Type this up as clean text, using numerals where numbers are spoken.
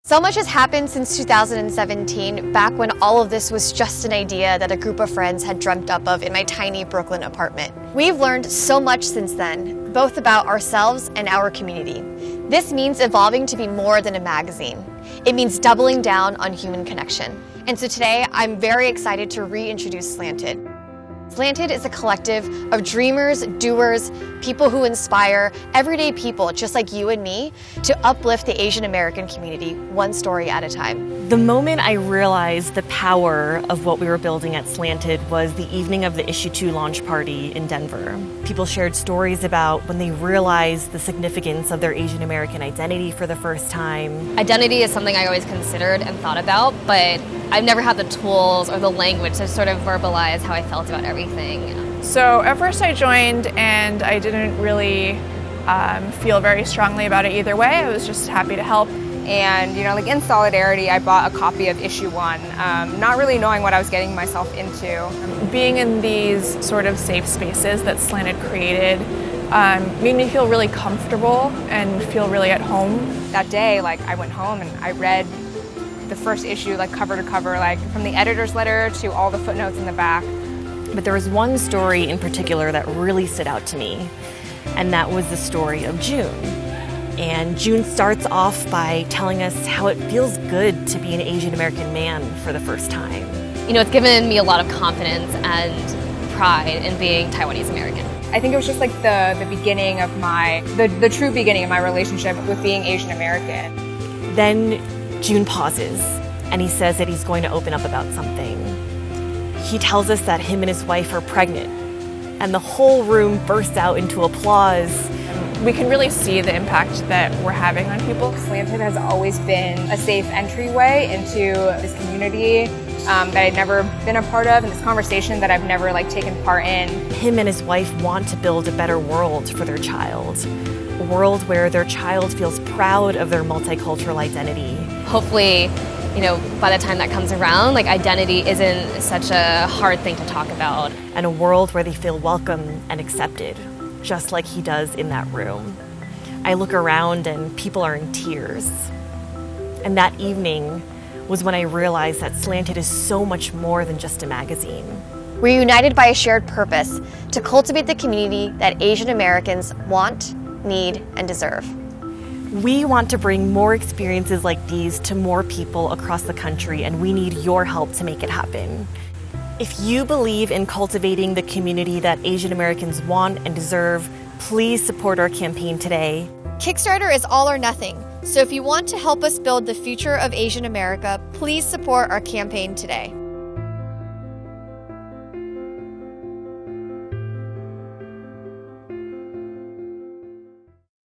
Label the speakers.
Speaker 1: So much has happened since 2017, back when all of this was just an idea that a group of friends had dreamt up of in my tiny Brooklyn apartment. We've learned so much since then, both about ourselves and our community. This means evolving to be more than a magazine. It means doubling down on human connection. And so today, I'm very excited to reintroduce Slant'd. Slant'd is a collective of dreamers, doers, people who inspire everyday people just like you and me to uplift the Asian American community one story at a time.
Speaker 2: The moment I realized the power of what we were building at Slant'd was the evening of the Issue 2 launch party in Denver. People shared stories about when they realized the significance of their Asian American identity for the first time.
Speaker 3: Identity is something I always considered and thought about, but I've never had the tools or the language to sort of verbalize how I felt about everything.
Speaker 4: So at first I joined and I didn't really feel very strongly about it either way. I was just happy to help.
Speaker 5: And in solidarity, I bought a copy of Issue 1, not really knowing what I was getting myself into.
Speaker 4: Being in these sort of safe spaces that Slant'd created made me feel really comfortable and feel really at home.
Speaker 5: That day, I went home and I read the first issue, cover to cover, from the editor's letter to all the footnotes in the back.
Speaker 2: But there was one story in particular that really stood out to me, and that was the story of June. And June starts off by telling us how it feels good to be an Asian American man for the first time.
Speaker 3: It's given me a lot of confidence and pride in being Taiwanese American.
Speaker 5: I think it was just the beginning of the true beginning of my relationship with being Asian American.
Speaker 2: Then June pauses, and he says that he's going to open up about something. He tells us that him and his wife are pregnant, and the whole room bursts out into applause.
Speaker 4: We can really see the impact that we're having on people.
Speaker 5: Slant'd has always been a safe entryway into this community that I'd never been a part of, and this conversation that I've never taken part in.
Speaker 2: Him and his wife want to build a better world for their child, a world where their child feels proud of their multicultural identity.
Speaker 3: Hopefully, by the time that comes around, identity isn't such a hard thing to talk about.
Speaker 2: And a world where they feel welcome and accepted, just like he does in that room. I look around and people are in tears. And that evening was when I realized that Slant'd is so much more than just a magazine.
Speaker 1: We're united by a shared purpose to cultivate the community that Asian Americans want, need, and deserve.
Speaker 2: We want to bring more experiences like these to more people across the country, and we need your help to make it happen. If you believe in cultivating the community that Asian Americans want and deserve, please support our campaign today.
Speaker 1: Kickstarter is all or nothing, so if you want to help us build the future of Asian America, please support our campaign today.